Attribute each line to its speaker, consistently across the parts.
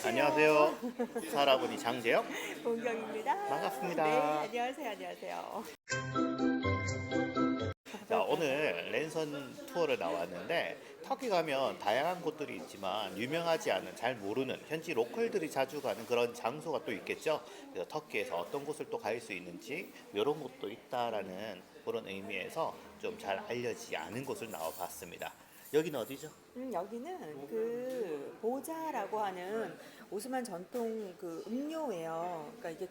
Speaker 1: 안녕하세요. 살아보니 장재영.
Speaker 2: 본경입니다.
Speaker 1: 반갑습니다.
Speaker 2: 네, 안녕하세요. 안녕하세요.
Speaker 1: 자, 오늘 랜선 투어를 나왔는데 터키 가면 다양한 곳들이 있지만 유명하지 않은, 잘 모르는 현지 로컬들이 자주 가는 그런 장소가 또 있겠죠. 그래서 터키에서 어떤 곳을 또 갈 수 있는지 이런 곳도 있다라는 그런 의미에서 좀 잘 알려지지 않은 곳을 나와봤습니다. 여기는 어디죠?
Speaker 2: 여기는 그 보자라고 하는 오스만 전통 그 음료예요. 그러니까 이게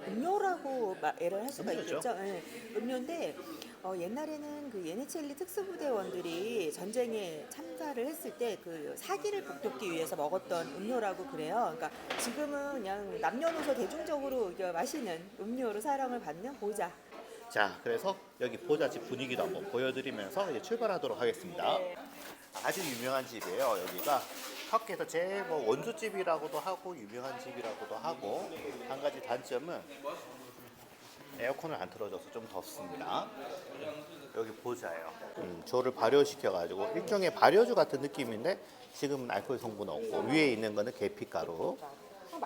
Speaker 2: 음료라고 말을 할 수가
Speaker 1: 음료죠.
Speaker 2: 있겠죠. 네, 음료인데 옛날에는 그 예니첼리 특수부대원들이 전쟁에 참가를 했을 때 그 사기를 북돋기 위해서 먹었던 음료라고 그래요. 그러니까 지금은 그냥 남녀노소 대중적으로 이게 마시는 음료로 사랑을 받는 보자.
Speaker 1: 자, 그래서 여기 보자집 분위기도 한번 보여드리면서 이제 출발하도록 하겠습니다.
Speaker 2: 네.
Speaker 1: 아주 유명한 집이에요. 여기가 터키에서 제일 뭐 원조집이라고도 하고 유명한 집이라고도 하고, 한 가지 단점은 에어컨을 안 틀어줘서 좀 덥습니다. 여기 보자예요. 조를 발효시켜가지고 일종의 발효주 같은 느낌인데 지금은 알코올 성분 없고, 위에 있는 거는 계피가루.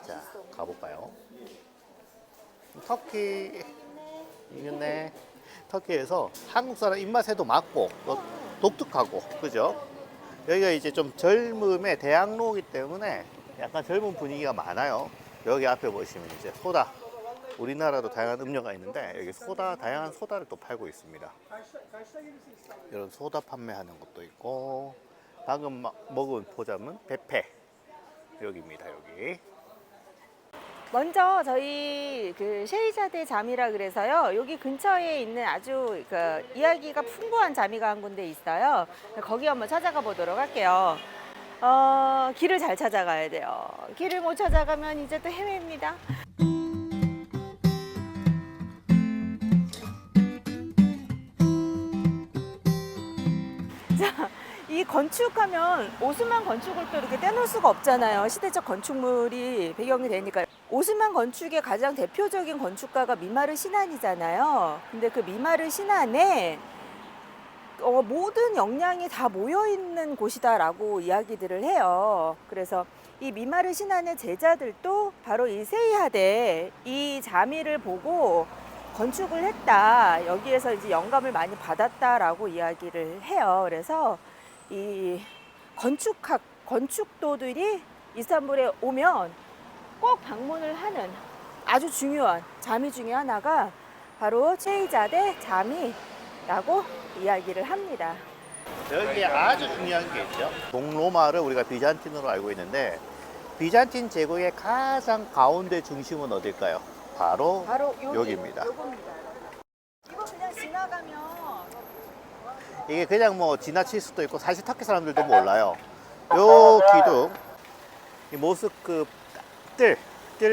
Speaker 1: 자, 가볼까요? 터키 있네. 터키에서 한국 사람 입맛에도 맞고 또 독특하고, 그죠? 여기가 이제 좀 젊음의 대학로이기 때문에 약간 젊은 분위기가 많아요. 여기 앞에 보시면 이제 소다, 우리나라도 다양한 음료가 있는데 여기 다양한 소다를 또 팔고 있습니다. 이런 소다 판매하는 것도 있고, 방금 먹은 포장은 베페 여기입니다. 여기.
Speaker 2: 먼저 저희 그 셰이자데 잠이라 그래서요. 여기 근처에 있는 아주 그 이야기가 풍부한 잠이가 한 군데 있어요. 거기 한번 찾아가 보도록 할게요. 길을 잘 찾아가야 돼요. 길을 못 찾아가면 이제 또 헤매입니다. 자, 이 건축하면 오스만 건축을 또 이렇게 떼놓을 수가 없잖아요. 시대적 건축물이 배경이 되니까. 오스만 건축의 가장 대표적인 건축가가 미마르 시난이잖아요. 근데 그 미마르 시난에 모든 역량이 다 모여 있는 곳이다라고 이야기들을 해요. 그래서 이 미마르 시난의 제자들도 바로 이 세이하데 이 자미를 보고 건축을 했다. 여기에서 이제 영감을 많이 받았다라고 이야기를 해요. 그래서 이 건축도들이 이스탄불에 오면 꼭 방문을 하는 아주 중요한 자미 중에 하나가 바로 셰이자데 자미라고 이야기를 합니다.
Speaker 1: 여기에 아주 중요한 게 있죠. 동로마를 우리가 비잔틴으로 알고 있는데, 비잔틴 제국의 가장 가운데 중심은 어딜까요? 바로 여기입니다.
Speaker 2: 요겁니다. 이거 그냥 지나가면
Speaker 1: 이게 그냥 뭐 지나칠 수도 있고, 사실 터키 사람들도 몰라요. 요 기둥, 이 모스크 뜰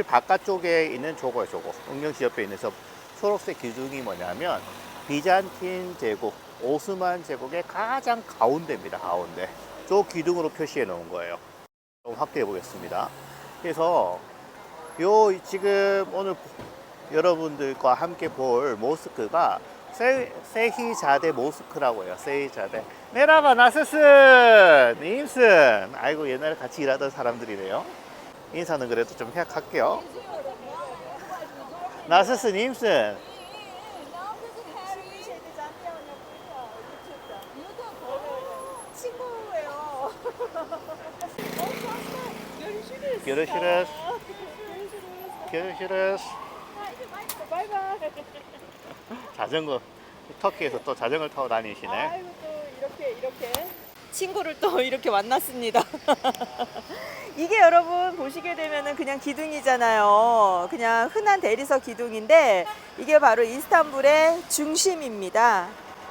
Speaker 1: 바깥쪽에 있는 저거 응명시 옆에 있는 저 초록색 기둥이 뭐냐면 비잔틴 제국, 오스만 제국의 가장 가운데입니다. 가운데. 저 기둥으로 표시해 놓은 거예요. 좀 확대해 보겠습니다. 그래서 요 지금 오늘 여러분들과 함께 볼 모스크가 세히자데 모스크라고 해요. 세히자데. 메라바 나스슨 님슨. 아이고, 옛날에 같이 일하던 사람들이네요. 인사는 그래도 좀 할게요. 나스슨 님슨.
Speaker 2: 친구예요.
Speaker 1: Görüşürüz. Görüşürüz.
Speaker 2: 바이바이.
Speaker 1: 자전거, 터키에서 또 자전거를 타고 다니시네.
Speaker 2: 아이고 또 이렇게 친구를 또 이렇게 만났습니다. 이게 여러분 보시게 되면은 그냥 기둥이잖아요. 그냥 흔한 대리석 기둥인데 이게 바로 이스탄불의 중심입니다.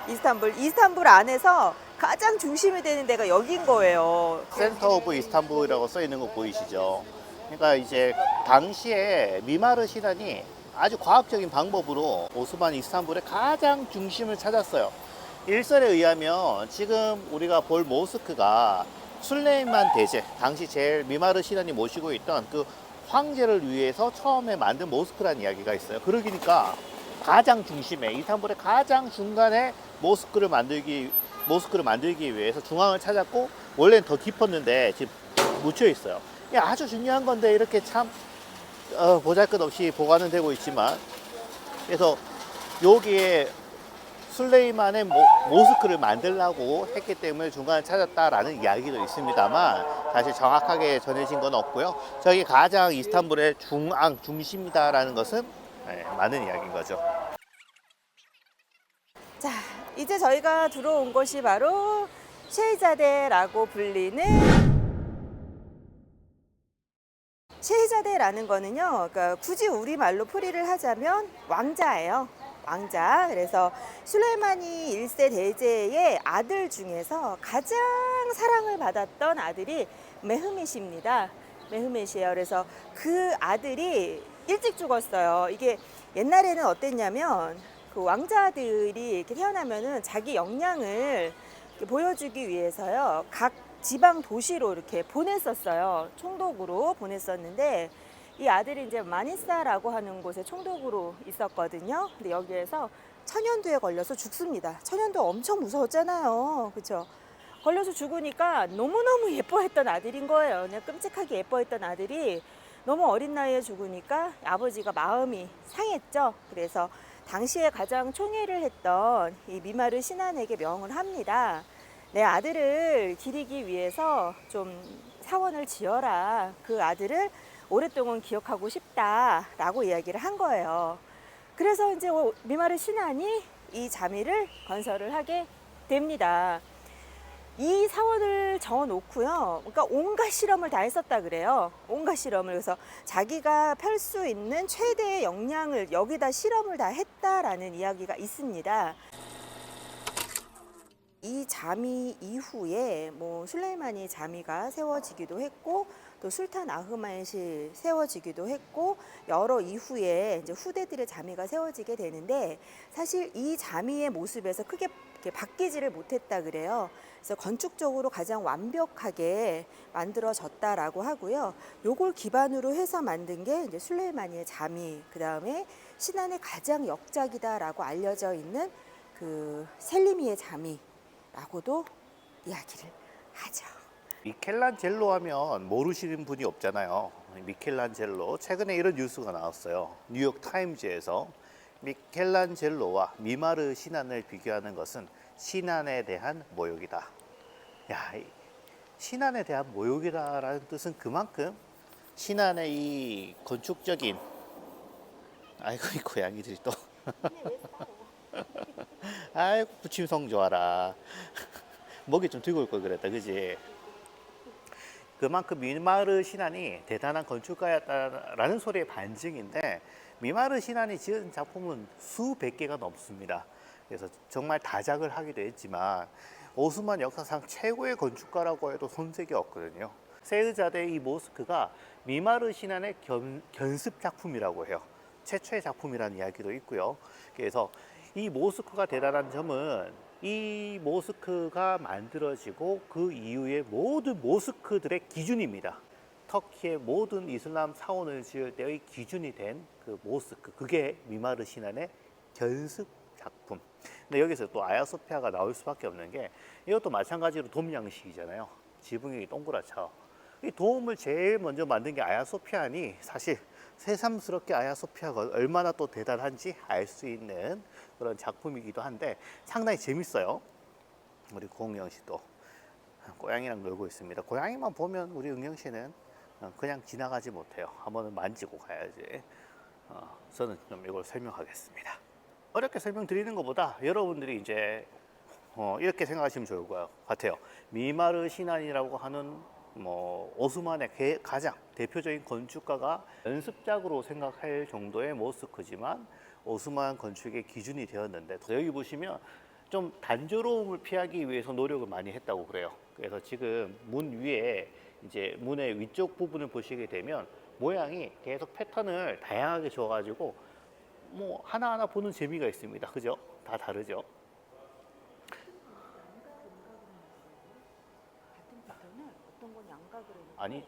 Speaker 2: 이스탄불 안에서 가장 중심이 되는 데가 여긴 거예요.
Speaker 1: 센터 오브 이스탄불이라고 써 있는 거 보이시죠? 그러니까 이제 당시에 미마르 시난이 아주 과학적인 방법으로 오스만 이스탄불의 가장 중심을 찾았어요. 일설에 의하면 지금 우리가 볼 모스크가 술레이만 대제, 당시 제일 미마르 시난이 모시고 있던 그 황제를 위해서 처음에 만든 모스크라는 이야기가 있어요. 그러니까 가장 중심에, 이스탄불의 가장 중간에 모스크를 만들기 위해서 중앙을 찾았고, 원래는 더 깊었는데 지금 묻혀 있어요. 아주 중요한 건데 이렇게 참 보잘것없이 보관은 되고 있지만, 그래서 여기에 술레이만의 모스크를 만들려고 했기 때문에 중간에 찾았다라는 이야기도 있습니다만 사실 정확하게 전해진 건 없고요. 저기 가장 이스탄불의 중심이다라는 것은 많은 이야기인 거죠.
Speaker 2: 자, 이제 저희가 들어온 곳이 바로 셰히자데라고 불리는, 셰히자데라는 거는요, 그러니까 굳이 우리말로 풀이를 하자면 왕자예요. 왕자. 그래서 술레이마니 1세 대제의 아들 중에서 가장 사랑을 받았던 아들이 메흐мет입니다. 메흐мет이에요. 그래서 그 아들이 일찍 죽었어요. 이게 옛날에는 어땠냐면 그 왕자들이 이렇게 태어나면은 자기 역량을 이렇게 보여주기 위해서요, 각 지방 도시로 이렇게 보냈었어요. 총독으로 보냈었는데, 이 아들이 이제 마니사라고 하는 곳에 총독으로 있었거든요. 근데 여기에서 천연두에 걸려서 죽습니다. 천연두 엄청 무서웠잖아요. 그렇죠? 걸려서 죽으니까 너무너무 예뻐했던 아들인 거예요. 그냥 끔찍하게 예뻐했던 아들이 너무 어린 나이에 죽으니까 아버지가 마음이 상했죠. 그래서 당시에 가장 총애를 했던 이 미마르 신한에게 명을 합니다. 내 아들을 기리기 위해서 좀 사원을 지어라. 그 아들을 오랫동안 기억하고 싶다라고 이야기를 한 거예요. 그래서 이제 미마르 신한이 이 자미를 건설을 하게 됩니다. 이 사원을 정해 놓고요. 그러니까 온갖 실험을 다 했었다 그래요. 온갖 실험을. 그래서 자기가 펼 수 있는 최대의 역량을 여기다 실험을 다 했다라는 이야기가 있습니다. 이 자미 이후에 뭐 술레이마니 자미가 세워지기도 했고, 또 술탄 아흐마엣이 세워지기도 했고, 여러 이후에 이제 후대들의 자미가 세워지게 되는데, 사실 이 자미의 모습에서 크게 이렇게 바뀌지를 못했다 그래요. 그래서 건축적으로 가장 완벽하게 만들어졌다라고 하고요. 요걸 기반으로 해서 만든 게 이제 술레이마니의 자미, 그 다음에 신안의 가장 역작이다라고 알려져 있는 그 셀리미의 자미라고도 이야기를 하죠.
Speaker 1: 미켈란젤로 하면 모르시는 분이 없잖아요. 미켈란젤로, 최근에 이런 뉴스가 나왔어요. 뉴욕 타임즈에서 미켈란젤로와 미마르 신안을 비교하는 것은 신안에 대한 모욕이다. 야, 신안에 대한 모욕이다라는 뜻은 그만큼 신안의 이 건축적인, 아이고 이 고양이들이 또 아이고 부침성 좋아라. 먹이 좀 들고 올 걸 그랬다, 그지? 그만큼 미마르 신안이 대단한 건축가였다라는 소리의 반증인데, 미마르 신안이 지은 작품은 수백 개가 넘습니다. 그래서 정말 다작을 하기도 했지만 오스만 역사상 최고의 건축가라고 해도 손색이 없거든요. 세흐자데 이 모스크가 미마르 신안의 견습 작품이라고 해요. 최초의 작품이라는 이야기도 있고요. 그래서 이 모스크가 대단한 점은 이 모스크가 만들어지고 그 이후에 모든 모스크들의 기준입니다. 터키의 모든 이슬람 사원을 지을 때의 기준이 된 그 모스크, 그게 미마르 신안의 견습 작품. 근데 여기서 또 아야소피아가 나올 수밖에 없는 게, 이것도 마찬가지로 돔 양식이잖아요. 지붕이 동그랗죠. 이 돔을 제일 먼저 만든 게 아야소피아니, 사실 새삼스럽게 아야소피아가 얼마나 또 대단한지 알 수 있는 그런 작품이기도 한데 상당히 재밌어요. 우리 고은경 씨도 고양이랑 놀고 있습니다. 고양이만 보면 우리 은경 씨는 그냥 지나가지 못해요. 한번은 만지고 가야지. 저는 좀 이걸 설명하겠습니다. 어렵게 설명드리는 것보다 여러분들이 이제 이렇게 생각하시면 좋을 것 같아요. 미마르 신안이라고 하는 오스만의 가장 대표적인 건축가가 연습작으로 생각할 정도의 모스크지만 오스만 건축의 기준이 되었는데, 여기 보시면 좀 단조로움을 피하기 위해서 노력을 많이 했다고 그래요. 그래서 지금 문 위에 이제 문의 위쪽 부분을 보시게 되면 모양이 계속 패턴을 다양하게 줘가지고 뭐 하나하나 보는 재미가 있습니다. 그죠? 다 다르죠? 아니,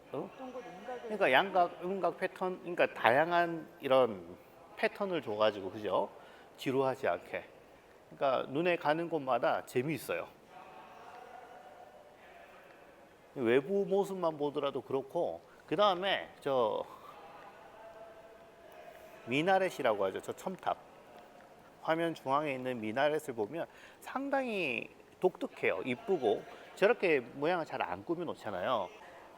Speaker 1: 그러니까 양각, 음각 패턴, 그러니까 다양한 이런 패턴을 줘가지고, 그죠? 지루하지 않게. 그러니까 눈에 가는 곳마다 재미있어요. 외부 모습만 보더라도 그렇고, 그 다음에 저 미나렛이라고 하죠. 저 첨탑. 화면 중앙에 있는 미나렛을 보면 상당히 독특해요. 이쁘고 저렇게 모양을 잘 안 꾸며 놓잖아요.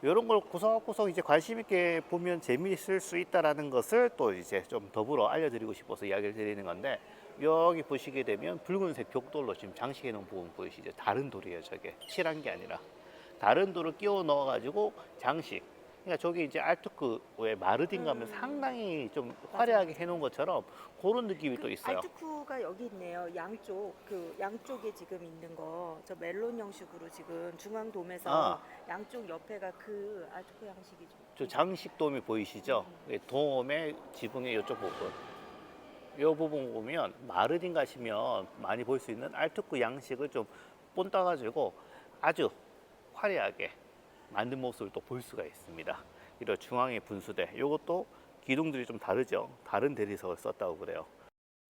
Speaker 1: 이런 걸 구석구석 이제 관심 있게 보면 재미있을 수 있다라는 것을 또 이제 좀 더불어 알려드리고 싶어서 이야기를 드리는 건데, 여기 보시게 되면 붉은색 벽돌로 지금 장식해 놓은 부분 보이시죠? 다른 돌이에요. 저게 칠한 게 아니라 다른 돌을 끼워 넣어 가지고 장식. 그러니까 저기 이제 알투크의 마르딘 가면 상당히 좀 화려하게 해놓은 것처럼 그런 느낌이 또 있어요.
Speaker 2: 알투쿠가 여기 있네요. 양쪽에 지금 있는 거, 저 멜론 형식으로 지금 중앙돔에서
Speaker 1: 아.
Speaker 2: 양쪽 옆에가 그 알투쿠 양식이죠.
Speaker 1: 저 장식돔이 보이시죠? 돔의 지붕의 이쪽 부분. 이 부분 보면 마르딘 가시면 많이 볼 수 있는 알투크 양식을 좀 본따가지고 아주 화려하게 만든 모습을 또 볼 수가 있습니다. 이런 중앙에 분수대, 이것도 기둥들이 좀 다르죠. 다른 대리석을 썼다고 그래요.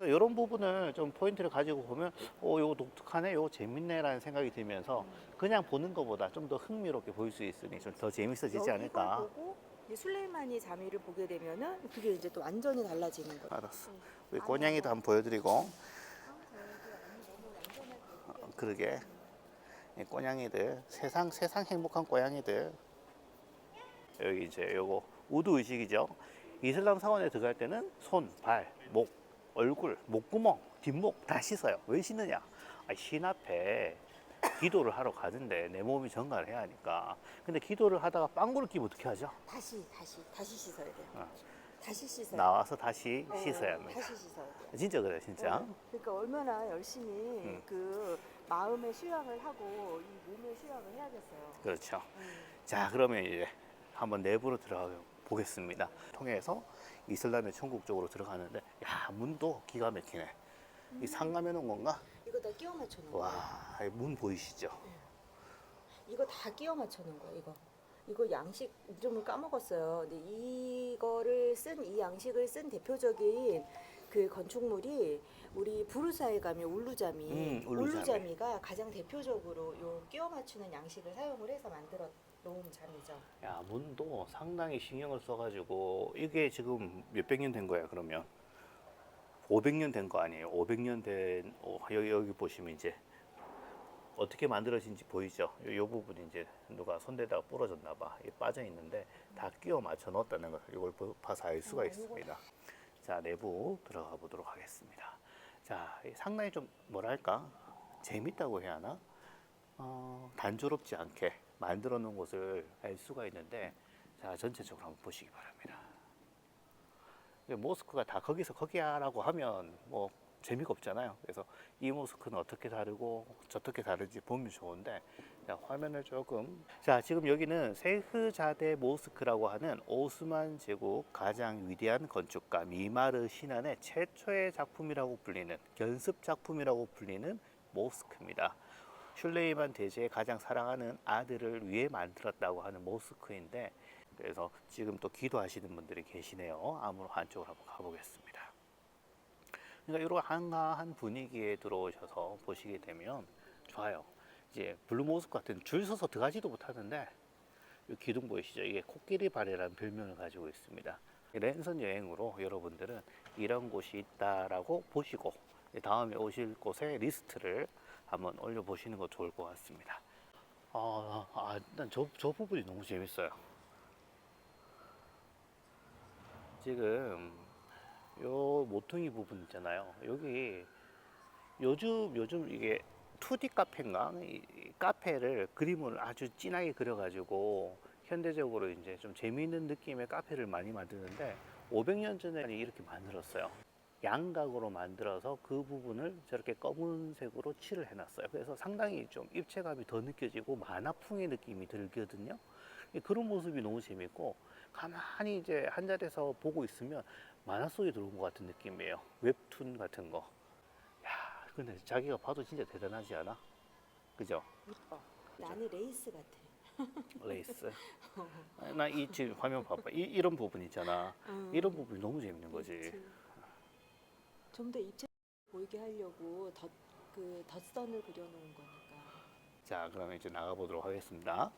Speaker 1: 이런 부분을 좀 포인트를 가지고 보면 이거 독특하네, 이거 재밌네라는 생각이 들면서 그냥 보는 것보다 좀 더 흥미롭게 볼 수 있으니 좀 더 재밌어지지 않을까.
Speaker 2: 이걸 보고 이제 술레이마니 자미를 보게 되면은 그게 이제 또 완전히 달라지는 거예요.
Speaker 1: 알았어. 우리 꼬냥이도 한번 보여드리고. 그러게. 이 꼬냥이들, 세상 행복한 꼬냥이들. 여기 이제 요거 우드 의식이죠. 이슬람 사원에 들어갈 때는 손, 발, 목, 얼굴, 목구멍, 뒷목 다 씻어요. 왜 씻느냐? 신 앞에 기도를 하러 가는데 내 몸이 정갈을 해야 하니까. 근데 기도를 하다가 빵구를 끼면 어떻게 하죠?
Speaker 2: 다시 씻어야 돼요. 다시 씻어야
Speaker 1: 나와서 다시
Speaker 2: 돼요.
Speaker 1: 씻어야 합니다.
Speaker 2: 다시 씻어야 돼요.
Speaker 1: 진짜 그래, 진짜.
Speaker 2: 그러니까 얼마나 열심히 그 마음의 수양을 하고 이 몸의 수양을 해야겠어요.
Speaker 1: 그렇죠. 자, 그러면 이제 한번 내부로 들어가 보겠습니다. 통해서 이슬람의 천국 쪽으로 들어가는데, 야, 문도 기가 막히네. 이 상가해 놓은 건가?
Speaker 2: 이거 다 끼워 맞춰 놓은 거예요.
Speaker 1: 와, 이문 보이시죠?
Speaker 2: 이거 다 끼워 맞춰 놓은 거예요. 이거 양식 이름을 까먹었어요. 근데 이 양식을 쓴 대표적인 그 건축물이 우리 부르사에 가면 울루자미, 울루자미가 가장 대표적으로 요 끼워 맞추는 양식을 사용을 해서 만들어 놓은 잠이죠.
Speaker 1: 야, 문도 상당히 신경을 써가지고, 이게 지금 몇백 년 된 거야, 그러면? 500년 된 거 아니에요? 500년 된, 여기 보시면 이제 어떻게 만들어진지 보이죠? 이 부분이 이제 누가 손대다가 부러졌나 봐. 이 빠져 있는데 다 끼워 맞춰 넣었다는 걸 이걸 봐서 알 수가 있습니다. 자, 내부 들어가 보도록 하겠습니다. 자, 상당히 좀 뭐랄까 재밌다고 해야 하나? 단조롭지 않게 만들어 놓은 곳을 알 수가 있는데, 자, 전체적으로 한번 보시기 바랍니다. 모스크가 다 거기서 거기야라고 하면 뭐 재미가 없잖아요. 그래서 이 모스크는 어떻게 다르고 저떻게 다른지 보면 좋은데, 자, 화면을 조금. 자, 지금 여기는 세흐자데 모스크라고 하는 오스만 제국 가장 위대한 건축가 미마르 신안의 최초의 작품이라고 불리는, 견습 작품이라고 불리는 모스크입니다. 슐레이만 대제의 가장 사랑하는 아들을 위해 만들었다고 하는 모스크인데, 그래서 지금 또 기도하시는 분들이 계시네요. 아무로 한쪽으로 한번 가보겠습니다. 그러니까 이런 한가한 분위기에 들어오셔서 보시게 되면 좋아요. 이제 블루모스크 같은 줄 서서 들어가지도 못하는데, 이 기둥 보이시죠? 이게 코끼리 발이라는 별명을 가지고 있습니다. 랜선 여행으로 여러분들은 이런 곳이 있다라고 보시고 다음에 오실 곳의 리스트를 한번 올려보시는 거 좋을 것 같습니다. 일단 저 부분이 너무 재밌어요. 지금 요 모퉁이 부분 있잖아요. 여기 요즘 이게 2D 카페인가? 이 카페를 그림을 아주 진하게 그려가지고 현대적으로 이제 좀 재미있는 느낌의 카페를 많이 만드는데, 500년 전에 이렇게 만들었어요. 양각으로 만들어서 그 부분을 저렇게 검은색으로 칠을 해놨어요. 그래서 상당히 좀 입체감이 더 느껴지고 만화풍의 느낌이 들거든요. 그런 모습이 너무 재밌고, 가만히 이제 한 자리에서 보고 있으면 만화 속에 들어온 것 같은 느낌이에요. 웹툰 같은 거. 야, 근데 자기가 봐도 진짜 대단하지 않아? 그죠?
Speaker 2: 이뻐. 나는 레이스 같아.
Speaker 1: 레이스. 나 이 지금 화면 봐봐. 이런 부분 있잖아. 이런 부분이 너무 재밌는 거지.
Speaker 2: 좀 더 입체 보이게 하려고 덧선을 그려놓은 거니까.
Speaker 1: 자, 그러면 이제 나가보도록 하겠습니다.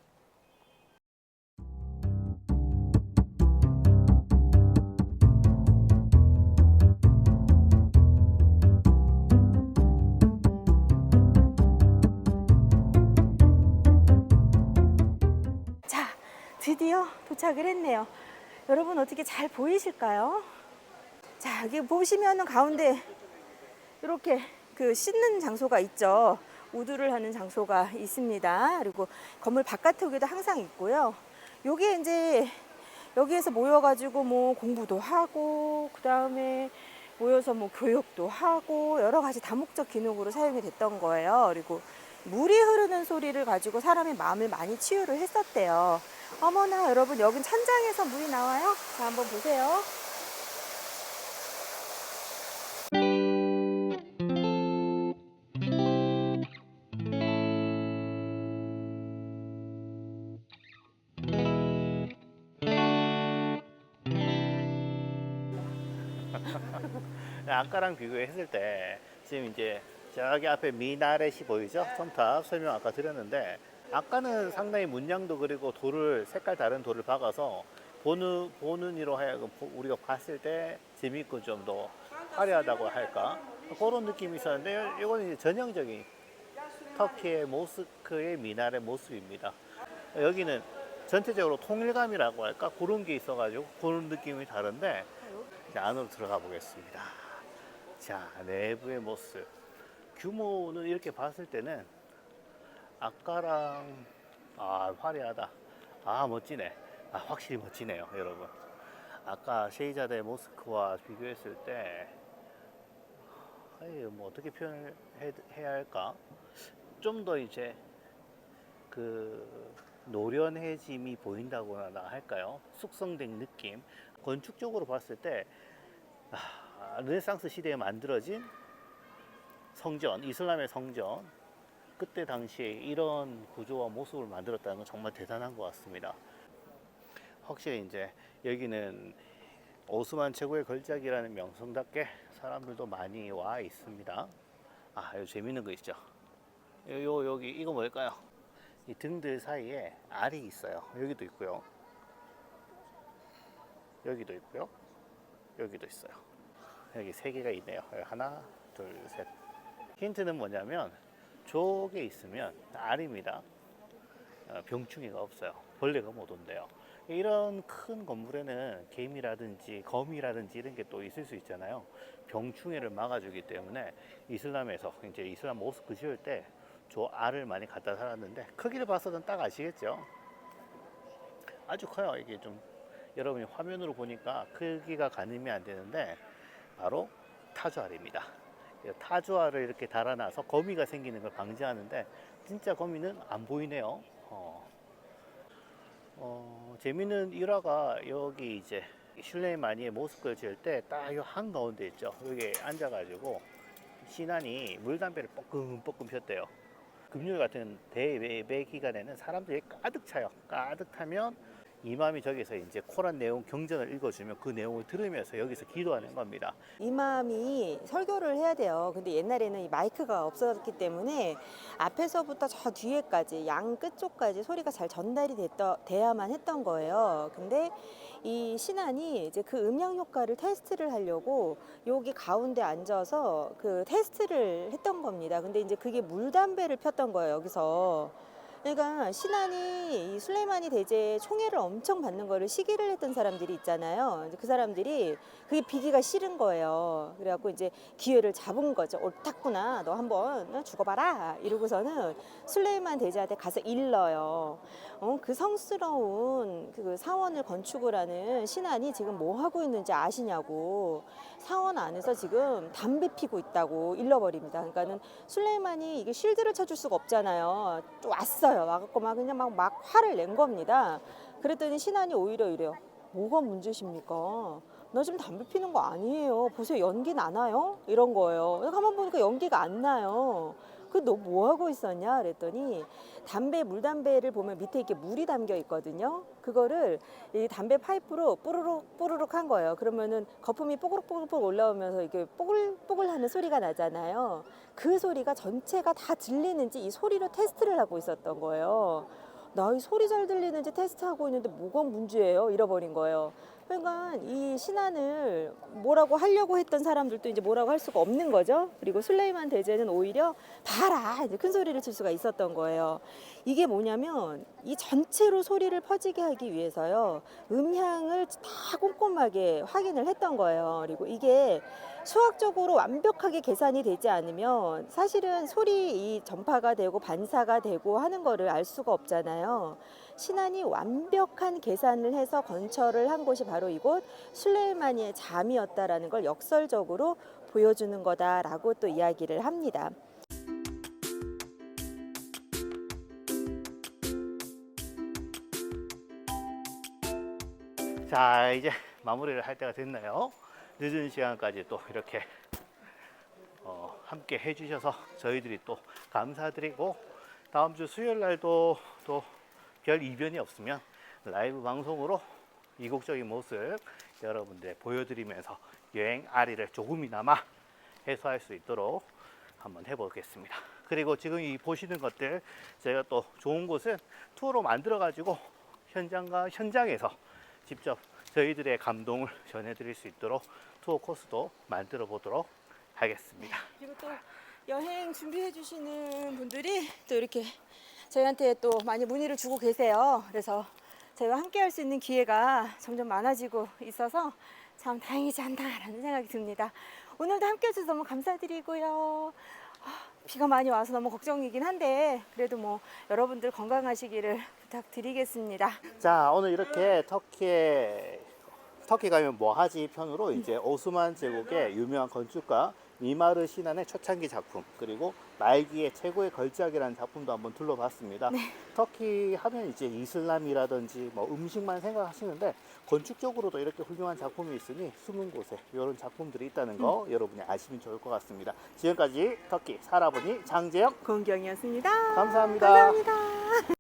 Speaker 2: 드디어 도착을 했네요. 여러분 어떻게 잘 보이실까요? 자, 여기 보시면은 가운데 이렇게 그 씻는 장소가 있죠. 우두를 하는 장소가 있습니다. 그리고 건물 바깥쪽에도 항상 있고요. 여기에 이제 여기에서 모여가지고 뭐 공부도 하고 그 다음에 모여서 뭐 교육도 하고 여러 가지 다목적 기능으로 사용이 됐던 거예요. 그리고 물이 흐르는 소리를 가지고 사람의 마음을 많이 치유를 했었대요. 어머나 여러분 여긴 천장에서 물이 나와요. 자 한번 보세요.
Speaker 1: 아까랑 비교했을 때 지금 이제 저기 앞에 미나렛이 보이죠? 첨탑 설명 아까 드렸는데 아까는 상당히 문양도 그리고 돌을 색깔 다른 돌을 박아서 보는 이로 하여금 우리가 봤을 때 재밌고 좀 더 화려하다고 할까 그런 느낌이 있었는데 이거는 이제 전형적인 터키의 모스크의 미나렛 모습입니다. 여기는 전체적으로 통일감이라고 할까 그런 게 있어가지고 그런 느낌이 다른데 이제 안으로 들어가 보겠습니다. 자, 내부의 모습. 규모는 이렇게 봤을 때는 아까랑 화려하다. 멋지네. 확실히 멋지네요, 여러분. 아까 셰이자데 모스크와 비교했을 때 뭐 어떻게 표현을 해야 할까? 좀 더 이제 그 노련해짐이 보인다고나 할까요? 숙성된 느낌. 건축적으로 봤을 때 르네상스 시대에 만들어진 성전, 이슬람의 성전, 그때 당시에 이런 구조와 모습을 만들었다는 건 정말 대단한 것 같습니다. 확실히 이제 여기는 오스만 최고의 걸작이라는 명성답게 사람들도 많이 와 있습니다. 이거 재밌는 거 있죠? 여기 이거 뭘까요? 이 등들 사이에 알이 있어요. 여기도 있고요. 여기도 있고요. 여기도 있어요. 여기 세 개가 있네요. 여기 하나, 둘, 셋. 힌트는 뭐냐면 저게 있으면 알입니다. 병충해가 없어요. 벌레가 못 온대요. 이런 큰 건물에는 개미라든지 거미라든지 이런 게 또 있을 수 있잖아요. 병충해를 막아주기 때문에 이슬람에서 이제 이슬람 모스크 지을 때 저 알을 많이 갖다 살았는데 크기를 봐서는 딱 아시겠죠? 아주 커요. 이게 좀 여러분이 화면으로 보니까 크기가 가늠이 안 되는데 바로 타조알입니다. 타조알을 이렇게 달아놔서 거미가 생기는 걸 방지하는데 진짜 거미는 안 보이네요. 재밌는 일화가 여기 이제 슐레이마니의 모스크를 지을 때 딱 이 한가운데 있죠. 여기 앉아가지고 신안이 물담배를 뻐끔뻐끔 폈대요. 금요일 같은 대예배 기간에는 사람들이 가득 차요. 가득 타면 이맘이 저기서 이제 코란 내용 경전을 읽어주면 그 내용을 들으면서 여기서 기도하는 겁니다.
Speaker 2: 이맘이 설교를 해야 돼요. 근데 옛날에는 이 마이크가 없었기 때문에 앞에서부터 저 뒤에까지 양 끝쪽까지 소리가 잘 전달이 돼야만 했던 거예요. 근데 이 신안이 이제 그 음량 효과를 테스트를 하려고 여기 가운데 앉아서 그 테스트를 했던 겁니다. 근데 이제 그게 물담배를 폈던 거예요, 여기서. 그러니까 신안이 이 술레이마니 대제의 총애를 엄청 받는 거를 시기를 했던 사람들이 있잖아요. 이제 그 사람들이 그게 비기가 싫은 거예요. 그래갖고 이제 기회를 잡은 거죠. 옳았구나, 너 한번 죽어봐라. 이러고서는 술레이만 대제한테 가서 일러요. 그 성스러운 그 사원을 건축을 하는 신안이 지금 뭐 하고 있는지 아시냐고. 사원 안에서 지금 담배 피고 있다고 일러버립니다. 그러니까는 술레이만이 이게 쉴드를 쳐줄 수가 없잖아요. 왔어요. 와갖고 막 그냥 막 화를 낸 겁니다. 그랬더니 신안이 오히려 이래요. 뭐가 문제십니까? 너 지금 담배 피는 거 아니에요. 보세요, 연기 나나요? 이런 거예요. 가만 보니까 연기가 안 나요. 그 너 뭐 하고 있었냐? 그랬더니 물담배를 보면 밑에 이렇게 물이 담겨 있거든요. 그거를 이 담배 파이프로 뽀르륵 뽀르륵 한 거예요. 그러면은 거품이 뽀글뽀글 올라오면서 이게 뽀글뽀글 하는 소리가 나잖아요. 그 소리가 전체가 다 들리는지 이 소리로 테스트를 하고 있었던 거예요. 나 이 소리 잘 들리는지 테스트하고 있는데 뭐가 문제예요? 잃어버린 거예요. 그러니까 이 신안을 뭐라고 하려고 했던 사람들도 이제 뭐라고 할 수가 없는 거죠. 그리고 술레이만 대제는 오히려 봐라 이제 큰 소리를 칠 수가 있었던 거예요. 이게 뭐냐면 이 전체로 소리를 퍼지게 하기 위해서요. 음향을 다 꼼꼼하게 확인을 했던 거예요. 그리고 이게 수학적으로 완벽하게 계산이 되지 않으면 사실은 소리 이 전파가 되고 반사가 되고 하는 거를 알 수가 없잖아요. 신안이 완벽한 계산을 해서 건설을 한 곳이 바로 이곳 술레이마니의 잠이었다라는 걸 역설적으로 보여주는 거다라고 또 이야기를 합니다.
Speaker 1: 자, 이제 마무리를 할 때가 됐나요? 늦은 시간까지 또 이렇게 함께 해주셔서 저희들이 또 감사드리고, 다음 주 수요일 날도 또 별 이변이 없으면 라이브 방송으로 이국적인 모습 여러분들 보여드리면서 여행 아리를 조금이나마 해소할 수 있도록 한번 해보겠습니다. 그리고 지금 이 보시는 것들 제가 또 좋은 곳은 투어로 만들어 가지고 현장에서 직접 저희들의 감동을 전해드릴 수 있도록 투어 코스도 만들어 보도록 하겠습니다.
Speaker 2: 그리고 또 여행 준비해 주시는 분들이 또 이렇게 저희한테 또 많이 문의를 주고 계세요. 그래서 저희와 함께 할 수 있는 기회가 점점 많아지고 있어서 참 다행이지 않나라는 생각이 듭니다. 오늘도 함께 해주셔서 너무 감사드리고요. 비가 많이 와서 너무 걱정이긴 한데 그래도 뭐 여러분들 건강하시기를 부탁드리겠습니다.
Speaker 1: 자, 오늘 이렇게 터키 가면 뭐 하지 편으로 이제 오스만 제국의 유명한 건축가 미마르 시난의 초창기 작품, 그리고 말기의 최고의 걸작이라는 작품도 한번 둘러봤습니다. 터키 하면 이제 이슬람이라든지 뭐 음식만 생각하시는데 건축적으로도 이렇게 훌륭한 작품이 있으니 숨은 곳에 이런 작품들이 있다는 거 여러분이 아시면 좋을 것 같습니다. 지금까지 터키 살아보니 장재영
Speaker 2: 고은경이었습니다.
Speaker 1: 감사합니다.
Speaker 2: 감사합니다.